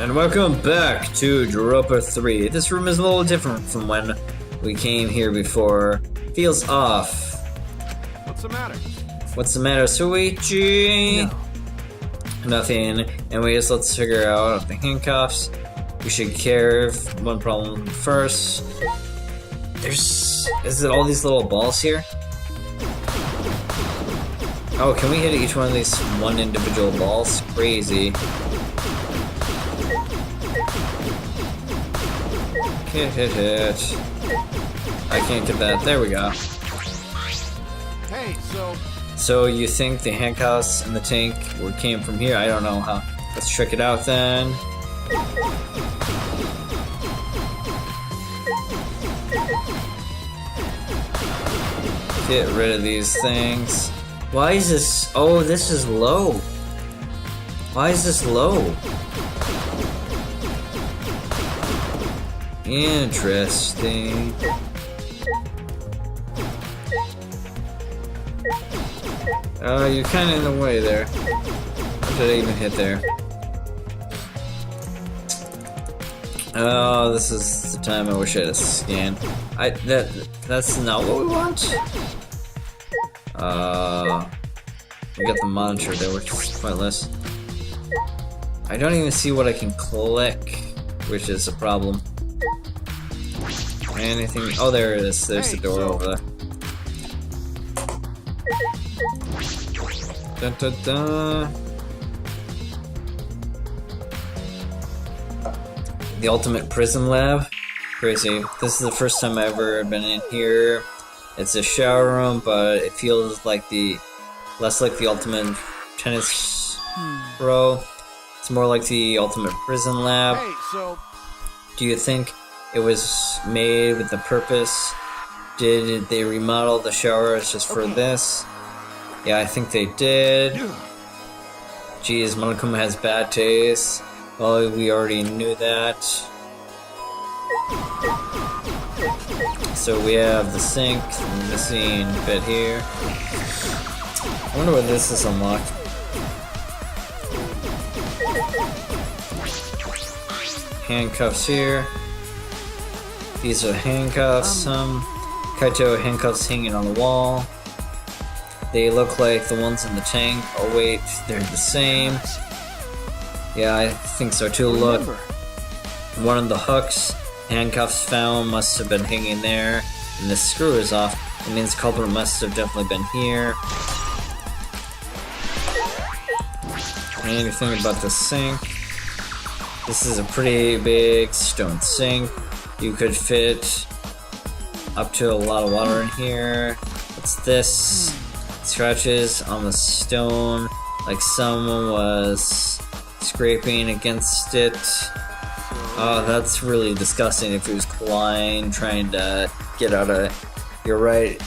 And welcome back to Danganronpa 3. This room is a little different from when we came here before. Feels off. What's the matter? What's the matter, Suichi? No. Nothing. Anyways, let's figure out the handcuffs. We should care of one problem first. Is it all these little balls here? Oh, can we hit each one of these one individual balls? Crazy. Hit. I can't get that. There we go. Hey, So you think the handcuffs and the tank came from here? I don't know how. Let's check it out then. Get rid of these things. Why is this? Oh, this is low. Why is this low? Interesting. You're kind of in the way there. How did I even hit there? Oh, this is the time I wish I had a scan. That's not what we want. We got the monitor there, which is pointless. I don't even see what I can click, which is a problem. Anything? Oh, there it is. There's the door over there. Dun, dun, dun. The ultimate prison lab. Crazy. This is the first time I've ever been in here. It's a shower room, but it feels like less like the ultimate tennis pro. It's more like the ultimate prison lab. hey, Do you think it was made with the purpose? Did they remodel the showers just for this? Yeah, I think they did. Geez, Monokuma has bad taste. Well, we already knew that. So we have the sink, the missing bit here. I wonder what this is unlocked. Handcuffs here. These are handcuffs. Kaito handcuffs hanging on the wall. They look like the ones in the tank. Oh wait, they're the same. Yeah, I think so too. Look, one of the hooks, handcuffs found, must have been hanging there, and the screw is off. It means the culprit must have definitely been here. Anything about the sink? This is a pretty big stone sink. You could fit up to a lot of water in here. What's this? Scratches on the stone, like someone was scraping against it. Oh, that's really disgusting if it was Klein trying to get out of... You're right.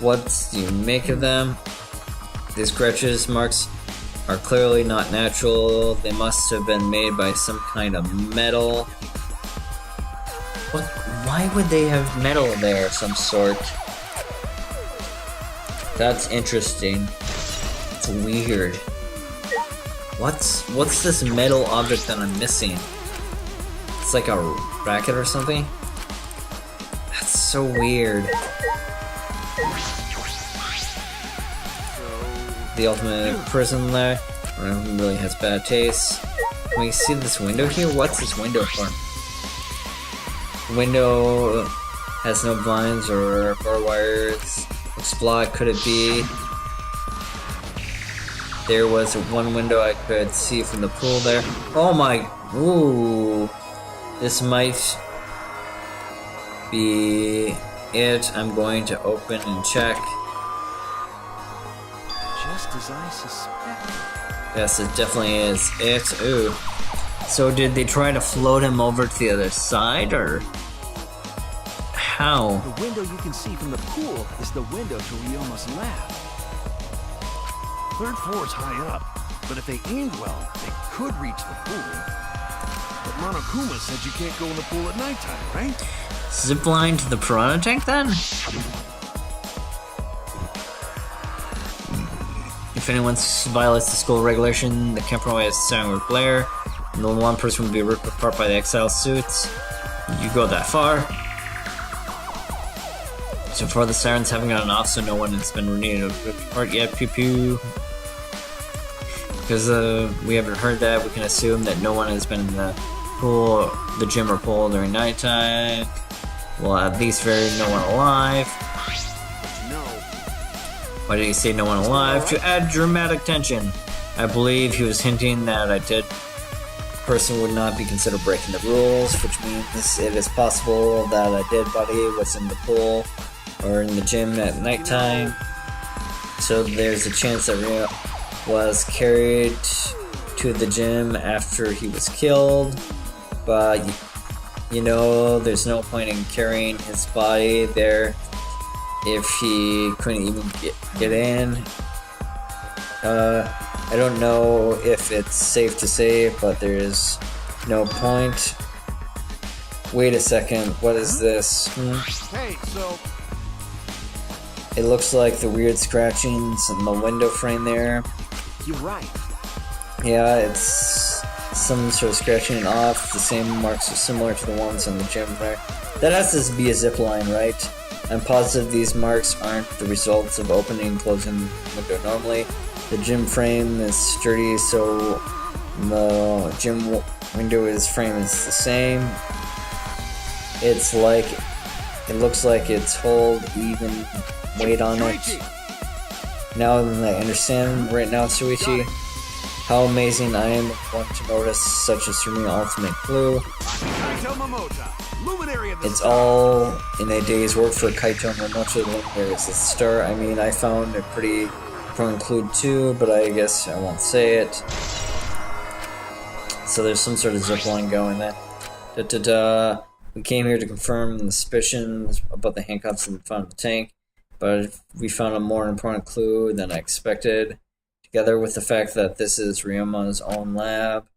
What do you make of them? These scratches marks are clearly not natural. They must have been made by some kind of metal. What? Why would they have metal there of some sort? That's interesting. It's weird. What's this metal object that I'm missing? It's like a bracket or something? That's so weird. The ultimate prison there. Really has bad taste. Can we see this window here? What's this window for? Window has no blinds or barbed wires. Which block could it be? There was one window I could see from the pool there. Oh my... Ooh. This might be it. I'm going to open and check. just as I suspected. Yes, it definitely is it. Ooh. So did they try to float him over to the other side, or... How? The window you can see from the pool is the window to Ryoma's lab. Third floor is high up, but if they aimed well, they could reach the pool. But Monokuma said you can't go in the pool at nighttime, right? Zipline to the piranha tank then? If anyone violates the school regulation, the camp provides sound with Blair. and the one person would be ripped apart by the exile suits. You go that far. So far the sirens haven't gotten off, so no one has been renewed apart yet. Pew pew. Because we haven't heard that, we can assume that no one has been in the pool, the gym or pool during nighttime. Well, at least very no one alive. Why did he say no one alive? To add dramatic tension. I believe he was hinting that a dead person would not be considered breaking the rules, which means it is possible that a dead body was in the pool or in the gym at nighttime. So there's a chance that Rio was carried to the gym after he was killed. But, you know, there's no point in carrying his body there if he couldn't even get in. I don't know if it's safe to say, but there's no point. Wait a second, what is this? Hey, so It looks like the weird scratchings in the window frame there. you're right. Yeah, it's some sort of scratching off. The same marks are similar to the ones on the gym there. That has to be a zip line, right? I'm positive these marks aren't the results of opening and closing the window normally. The gym frame is sturdy, so the gym window frame is the same. It looks like it's hold even weight on it. Now that I understand right now, Suichi, how amazing I am want to notice such a serene ultimate clue. It's all in a day's work for Kaito Momoto. Luminary is the star. I mean, I found a pretty important clue too, but I guess I won't say it. So there's some sort of zipline going there. We came here to confirm the suspicions about the handcuffs in front of the tank, but we found a more important clue than I expected. Together with the fact that this is Ryuma's own lab,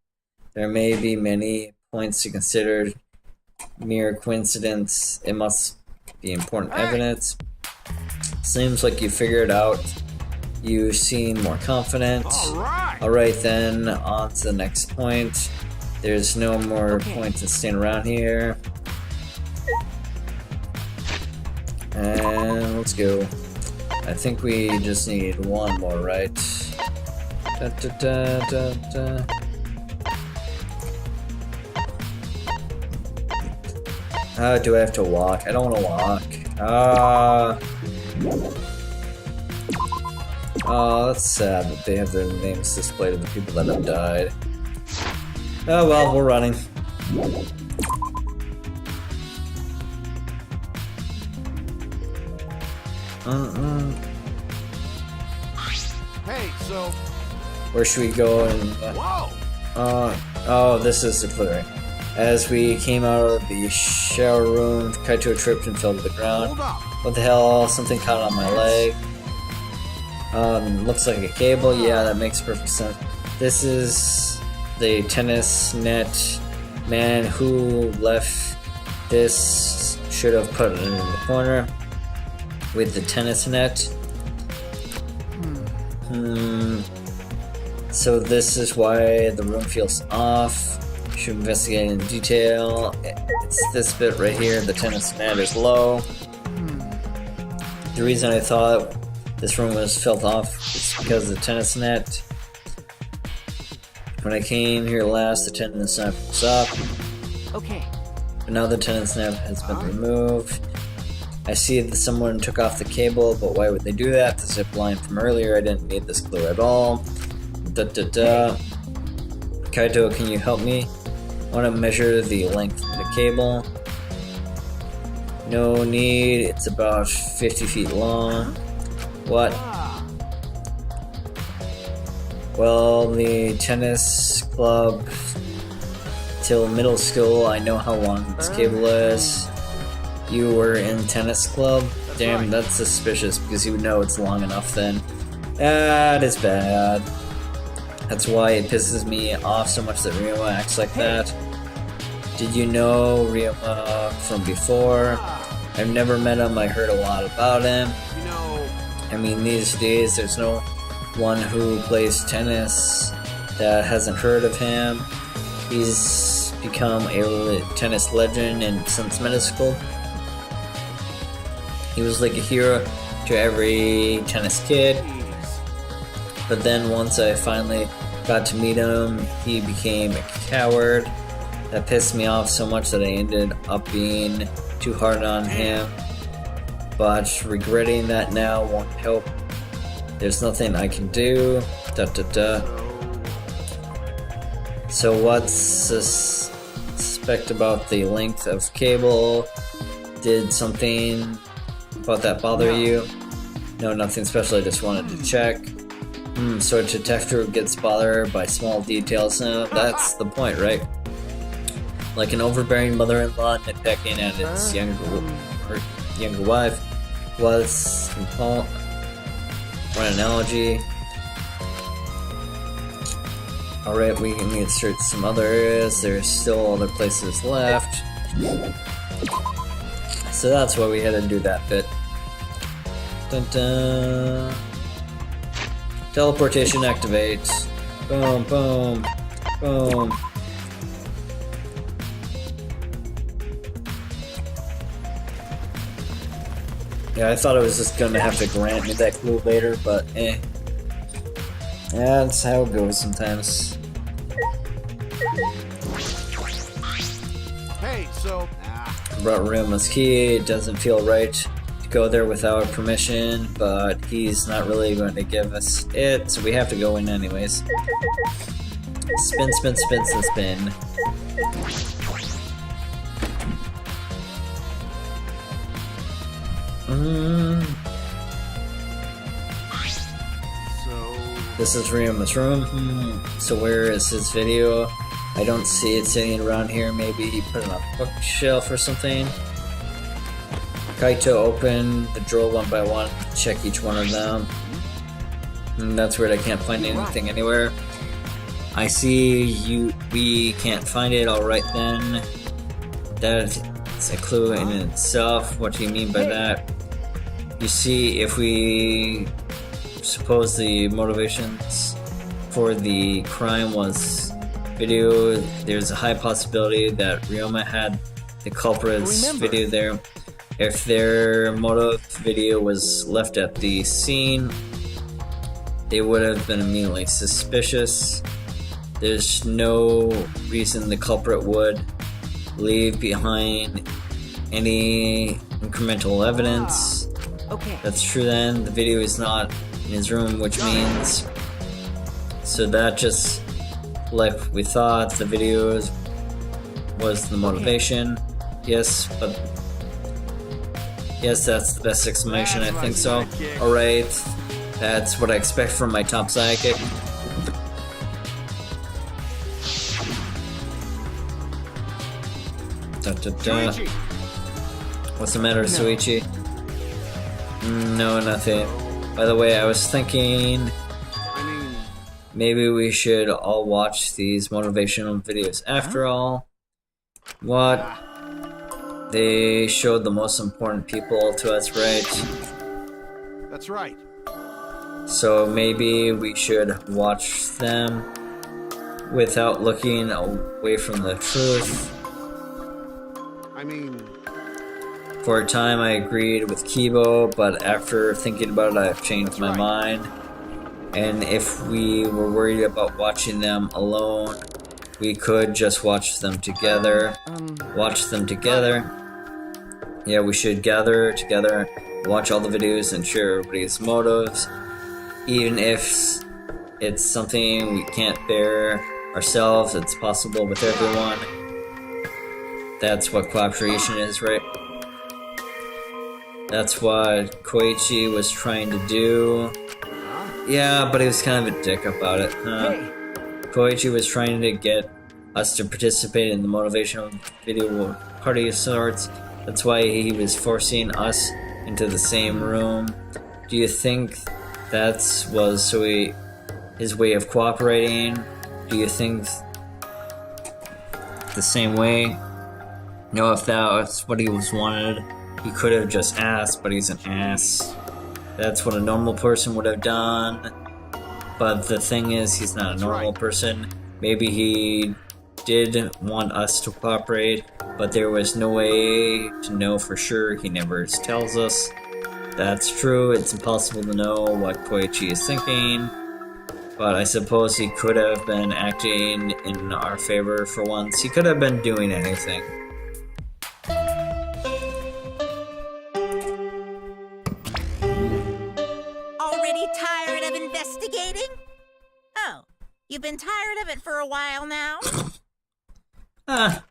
there may be many points to consider. Mere coincidence, it must be important evidence. Seems like you figured out. You seem more confident. Alright then, on to the next point. There's no more point in staying around here. And let's go. I think we just need one more, right? Da, da, da, da, da. Do I have to walk? I don't want to walk. Oh, that's sad that they have their names displayed of the people that have died. Oh well, we're running. Hey, so Where should we go? And whoa! oh, this is the clearing. As we came out of the shower room, Kaito tripped and fell to the ground. Hold up. What the hell? Something caught on my leg. Looks like a cable. Yeah, that makes perfect sense. This is the tennis net. Man who left this should have put it in the corner with the tennis net. So this is why the room feels off. Should investigate in detail. It's this bit right here. The tennis net is low. The reason I thought this room was felt off is because of the tennis net. When I came here last, the tennis net was up. Okay. But now the tennis net has been removed. I see that someone took off the cable, but why would they do that? The zip line from earlier, I didn't need this clue at all. Kaito, can you help me? I want to measure the length of the cable. No need, it's about 50 feet long. What? Well, the tennis club till middle school, I know how long this cable is. You were in tennis club? Damn, that's suspicious because you would know it's long enough then. That is bad. That's why it pisses me off so much that Ryuma acts like that. Did you know Ryuma from before? I've never met him, I heard a lot about him. You know, I mean, these days there's no one who plays tennis that hasn't heard of him. He's become a tennis legend and since middle school. He was like a hero to every tennis kid. But then once I finally got to meet him, he became a coward. That pissed me off so much that I ended up being too hard on him. But regretting that now won't help. There's nothing I can do. So what's suspect about the length of cable? Did something about that bother you? No, nothing special, I just wanted to check. So a detective gets bothered by small details. That's the point, right? Like an overbearing mother-in-law nitpicking at its younger wife. Was for an analogy. Alright, we can insert some other areas. There's still other places left. So that's why we had to do that bit. Dun dun. Teleportation activates. Boom, boom, boom. Yeah, I thought I was just gonna have to grant me that clue later, but eh. Yeah, that's how it goes sometimes. Hey, so Brought Ryuma's key. It doesn't feel right to go there without permission, but he's not really going to give us it, so we have to go in anyways. Spin, spin, spin, spin, spin. This is Ryuma's room. So where is his video? I don't see it sitting around here. Maybe he put it on a bookshelf or something. Kaito opened the drawer one by one. Check each one of them. That's weird. I can't find anything anywhere. I see you. We can't find it. All right then. That's a clue in itself. What do you mean by that? You see, if we suppose the motivations for the crime was video, there's a high possibility that Ryoma had the culprit's video there. If their motive video was left at the scene, they would have been immediately suspicious. There's no reason the culprit would leave behind any incremental evidence. Okay. That's true then. The video is not in his room, which means... So that just, like we thought, the video was the motivation. Yes, but... Yes, that's the best explanation, I think so. Alright, that's what I expect from my top psychic. What's the matter, Suichi? No, nothing. By the way, I was thinking maybe we should all watch these motivational videos after all. What? They showed the most important people to us, right? That's right. So maybe we should watch them without looking away from the truth. For a time I agreed with Kibo, but after thinking about it I've changed my mind. And if we were worried about watching them alone, we could just watch them together. Watch them together. Yeah, we should gather together, watch all the videos and share everybody's motives. Even if it's something we can't bear ourselves, it's possible with everyone. That's what cooperation is, right? That's what Koichi was trying to do. Yeah, but he was kind of a dick about it. Koichi was trying to get us to participate in the motivational video party of sorts. That's why he was forcing us into the same room. Do you think that was his way of cooperating? Do you think the same way? No, if that was what he was wanted, he could have just asked, but he's an ass. That's what a normal person would have done. But the thing is, he's not a normal person. Maybe he did want us to cooperate, but there was no way to know for sure. He never tells us. That's true, it's impossible to know what Koichi is thinking, but I suppose he could have been acting in our favor for once. He could have been doing anything. Already tired of investigating? Oh, you've been tired of it for a while now?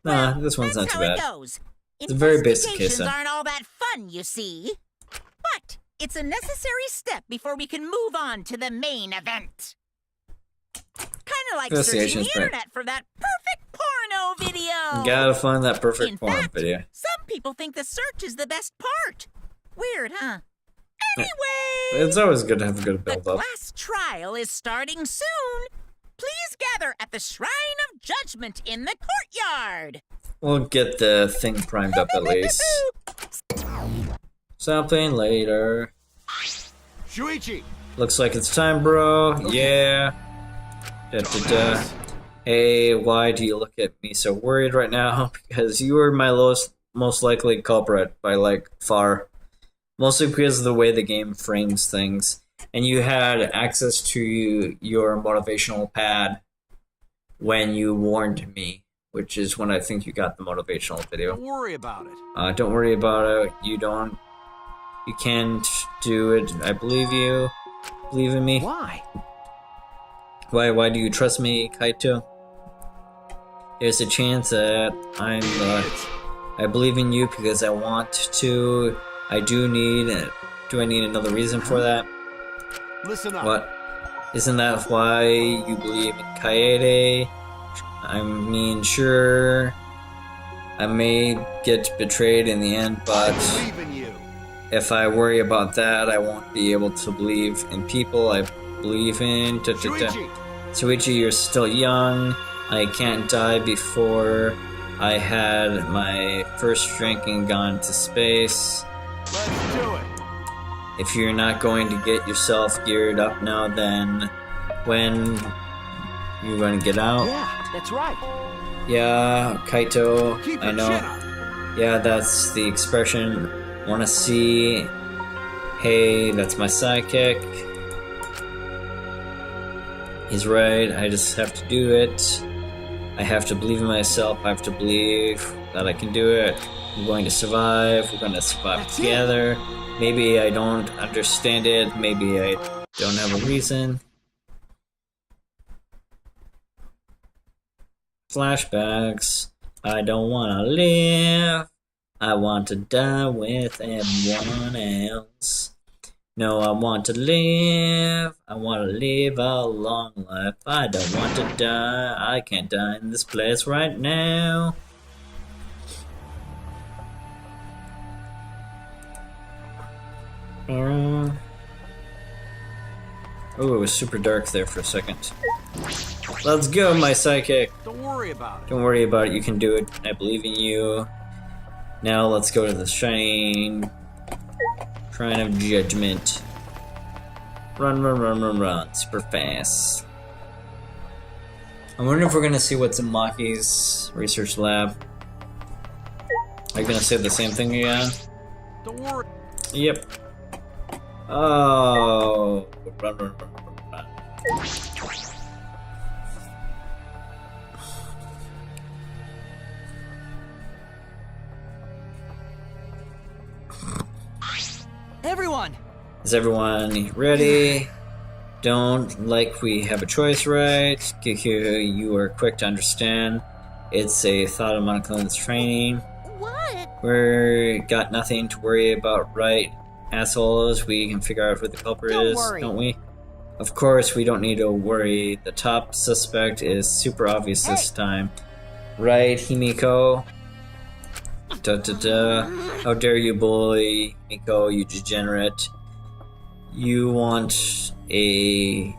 Nah, this one's not too bad. That's how it goes. It's a very basic case, Investigations aren't all that fun, you see. But it's a necessary step before we can move on to the main event. Kind of like searching Investigation's the internet for that perfect porno video. You gotta find that perfect In porn fact, video. some people think the search is the best part. Weird, huh? Anyway, It's always good to have a good the build-up. class trial is starting soon. Please gather at the Shrine of Judgment in the courtyard. We'll get the thing primed up at least. Something later. Shuichi! Looks like it's time, bro. Yeah. Hey, why do you look at me so worried right now? Because you were my most likely culprit by, like, far. Mostly because of the way the game frames things. And you had access to your motivational pad when you warned me, which is when I think you got the motivational video. Don't worry about it. Don't worry about it. You can't do it. I believe you. Believe in me. Why? Why do you trust me, Kaito? There's a chance that I believe in you because I want to. Do I need another reason for that? Listen up. What? Isn't that why you believe in Kaede? I mean, sure, I may get betrayed in the end, but I believe in you. if I worry about that, I won't be able to believe in people I believe in. Shuichi! Shuichi, you're still young. I can't die before I had my first drink and gone to space. Let's do it. If you're not going to get yourself geared up now, then when you're going to get out? Yeah, that's right. Yeah, Kaito, Keep I your know. chin up. Yeah, that's the expression. Wanna see? Hey, that's my sidekick. He's right, I just have to do it. I have to believe in myself, I have to believe that I can do it. I'm going to survive, we're gonna survive That's it. together. Maybe I don't understand it, maybe I don't have a reason. Flashbacks. I don't wanna live. I want to die with everyone else. No, I want to live. I want to live a long life. I don't want to die. I can't die in this place right now. Oh, it was super dark there for a second. Let's go, my psychic. Don't worry about it. Don't worry about it. You can do it. I believe in you. Now let's go to the Shrine of Judgment. Run, run, run, run, run. Super fast. I'm wondering if we're gonna see what's in Maki's research lab. Are you gonna say the same thing again? Don't worry. Yep. Oh. Run, run, run, run, run. Everyone! Is everyone ready? Don't like we have a choice, right? Kikyu, you are quick to understand. It's a thought of Monocone's training. What? We got nothing to worry about, right? Assholes, we can figure out who the culprit Don't is, worry. don't we? Of course, we don't need to worry. The top suspect is super obvious this time. Right, Himiko? Da da da. How dare you bully Himiko, you degenerate. You want a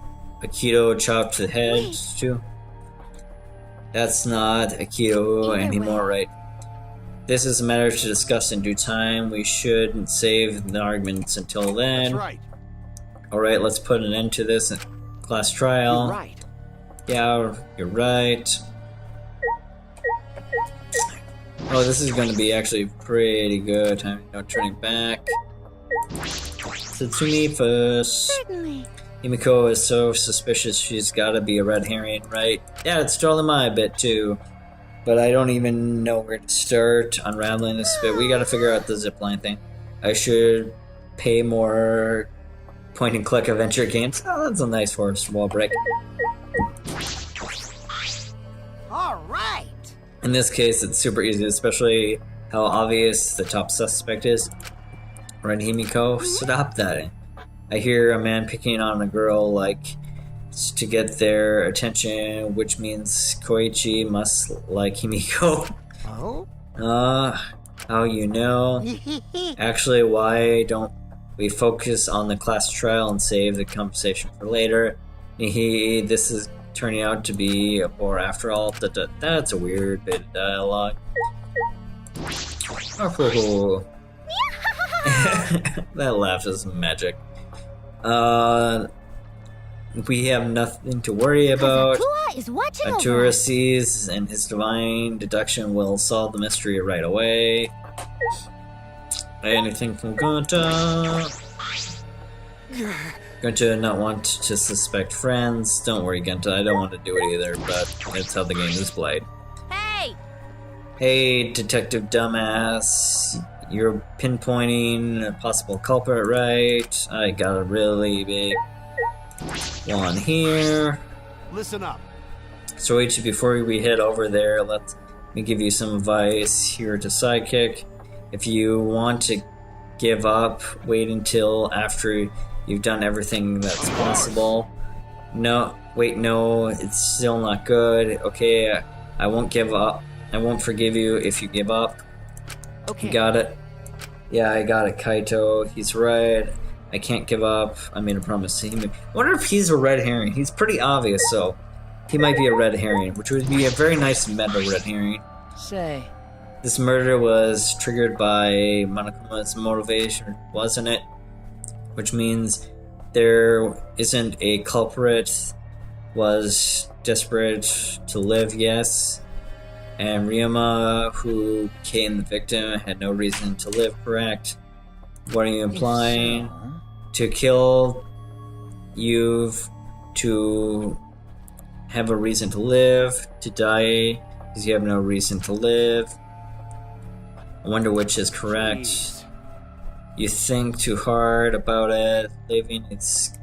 keto chop to the head, Wait. too? That's not a keto Either anymore, right? This is a matter to discuss in due time. We should save the arguments until then. That's right. Alright, let's put an end to this class trial. You're right. Yeah, you're right. Oh, this is going to be actually pretty good. Time no turning back. Satsumi first. Certainly. Himiko is so suspicious she's gotta be a red herring, right? Yeah, it's totally my bit too. But I don't even know where to start unraveling this bit. We gotta figure out the zipline thing. I should pay more point and click adventure games. Oh, that's a nice forest wall break. All right. In this case, it's super easy, especially how obvious the top suspect is. Red Himiko, stop that. I hear a man picking on a girl like to get their attention, which means Koichi must like Himiko. Oh? How you know? Actually, why don't we focus on the class trial and save the conversation for later? This is turning out to be a bore after all. That's a weird bit of dialogue. Oh, that laugh is magic. We have nothing to worry about. Atura sees, and his divine deduction will solve the mystery right away. Anything from Gonta? Gonta not want to suspect friends. Don't worry, Gonta, I don't want to do it either, but that's how the game is played. Hey! Hey, Detective Dumbass. You're pinpointing a possible culprit, right? I got a really big one here. Listen up. So before we head over there, let me give you some advice here to Sidekick. If you want to give up, wait until after you've done everything that's possible. No, it's still not good. Okay, I won't give up. I won't forgive you if you give up. Okay. Got it. Yeah, I got it, Kaito. He's right. I can't give up. I made a promise to him. I wonder if he's a red herring. He's pretty obvious, so he might be a red herring, which would be a very nice meta red herring. Say. This murder was triggered by Monokuma's motivation, wasn't it? Which means there isn't a culprit. Was desperate to live, yes. And Ryuma, who became the victim, had no reason to live, correct? What are you implying? To kill, you've to have a reason to live, to die, because you have no reason to live. I wonder which is correct. Jeez. You think too hard about it. Living, it's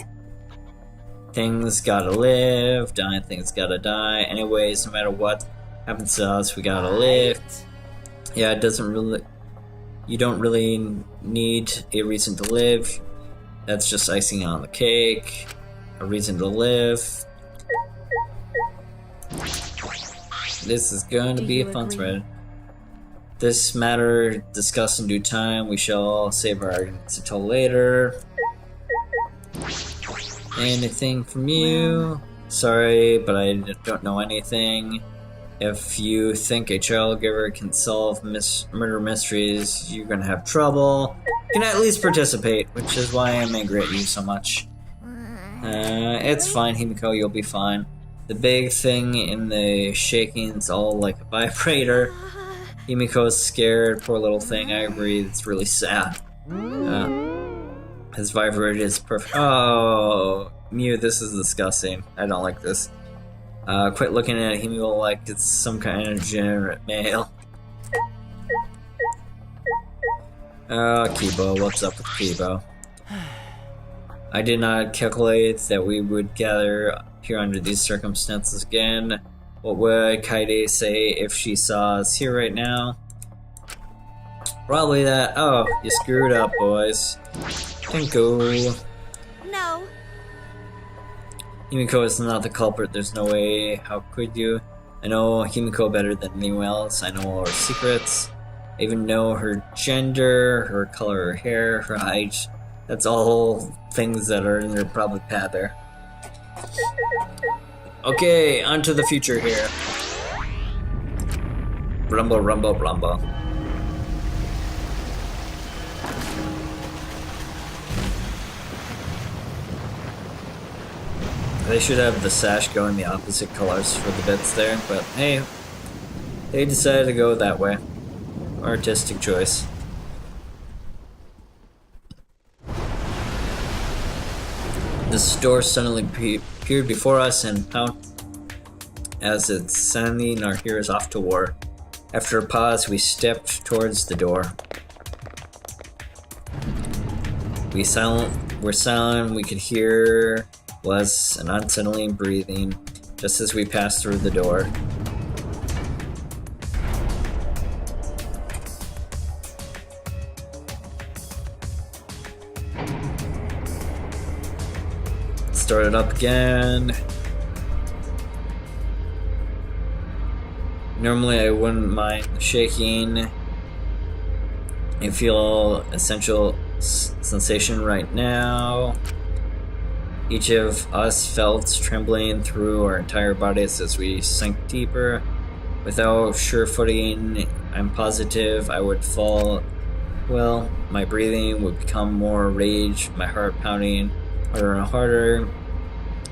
things gotta live, dying, things gotta die. Anyways, no matter what happens to us, we gotta live. Yeah, it doesn't really. You don't really need a reason to live. That's just icing on the cake. A reason to live. This is going to be a fun thread. This matter discussed in due time. We shall save our arguments until later. Anything from you? Sorry, but I don't know anything. If you think a child giver can solve murder mysteries, you're gonna have trouble. You can at least participate, which is why I'm angry at you so much. It's fine, Himiko, you'll be fine. The big thing in the shaking's all like a vibrator. Himiko's scared, poor little thing, I agree, it's really sad. His vibrator is perfect. Oh, Mew, this is disgusting. I don't like this. Quit looking at Himiko like it's some kind of degenerate male. Kibo, what's up with Kibo? I did not calculate that we would gather here under these circumstances again. What would Kaide say if she saw us here right now? Probably that. Oh, you screwed up, boys. Can go. No. Himiko is not the culprit, there's no way. How could you? I know Himiko better than anyone else. I know all her secrets. I even know her gender, her color of hair, her height. That's all things that are in their probably path there. Okay, on to the future here. Rumble, rumble, rumble. They should have the sash go in the opposite colors for the bits there, but hey, they decided to go that way. Artistic choice. This door suddenly appeared before us and pounced as it's sending our heroes off to war. After a pause, we stepped towards the door. We're silent. We could hear was an unsettling breathing just as we passed through the door. Started up again. Normally I wouldn't mind shaking. I feel essential sensation right now. Each of us felt trembling through our entire bodies as we sank deeper. Without sure footing, I'm positive I would fall. Well, my breathing would become more rage, my heart pounding harder and harder.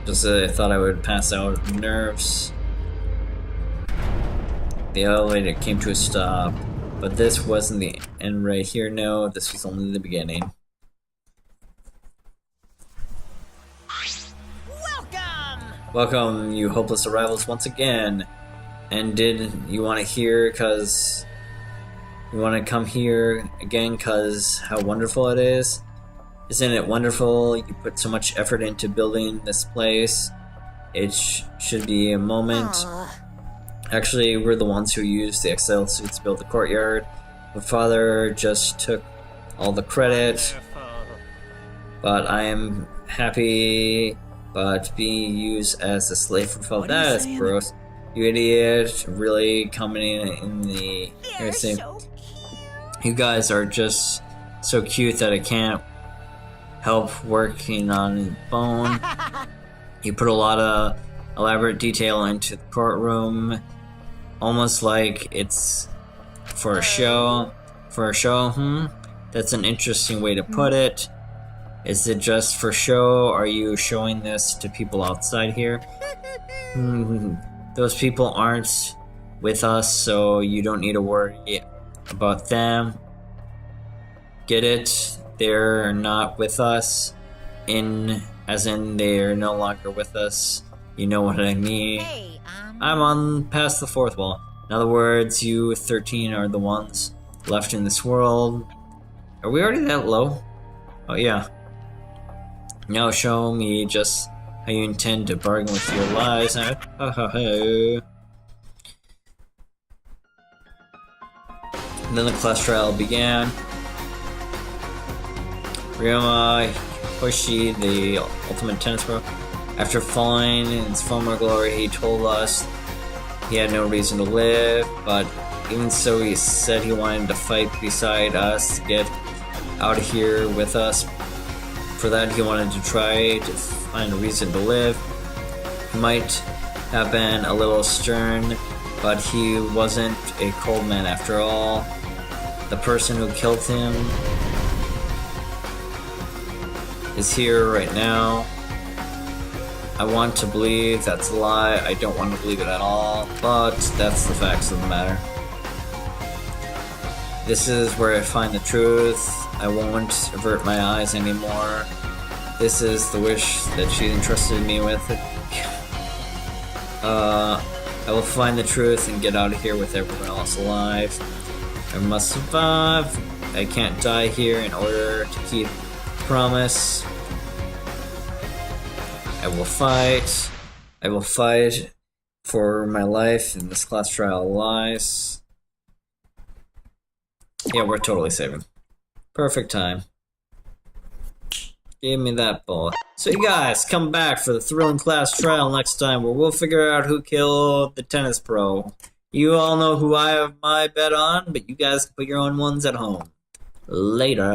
Just as I thought I would pass out of nerves. The elevator came to a stop, but this wasn't the end right here. No, this was only the beginning. Welcome, you hopeless arrivals, once again. And did you want to hear, cause you want to come here again, cause how wonderful it is? Isn't it wonderful? You put so much effort into building this place. It should be a moment. Actually, we're the ones who used the exile suits to build the courtyard. My father just took all the credit. But I am happy, but being used as a slave for fellow. That is gross. You idiot. Really coming in the... You guys are just so cute that I can't help working on bone. You put a lot of elaborate detail into the courtroom, almost like it's for a show. For a show, That's an interesting way to put it. Is it just for show? Are you showing this to people outside here? Those people aren't with us, so you don't need to worry about them. Get it? They're not with us, as in they're no longer with us. You know what I mean? Hey, I'm on past the fourth wall. In other words, you 13 are the ones left in this world. Are we already that low? Oh yeah. Now show me just how you intend to bargain with your lives. Then the class trial began. Ryoma Hoshi, the ultimate tennis pro, after falling in his former glory, he told us he had no reason to live, but even so he said he wanted to fight beside us to get out of here with us. For that he wanted to try to find a reason to live. He might have been a little stern, but he wasn't a cold man after all. The person who killed him is here right now. I want to believe that's a lie. I don't want to believe it at all, but that's the facts of the matter. This is where I find the truth. I won't avert my eyes anymore. This is the wish that she entrusted me with. I will find the truth and get out of here with everyone else alive. I must survive. I can't die here in order to keep promise. I will fight. I will fight for my life in this class trial lies. Yeah, we're totally saving. Perfect time. Give me that ball. So you guys, come back for the thrilling class trial next time where we'll figure out who killed the tennis pro. You all know who I have my bet on, but you guys can put your own ones at home. Later.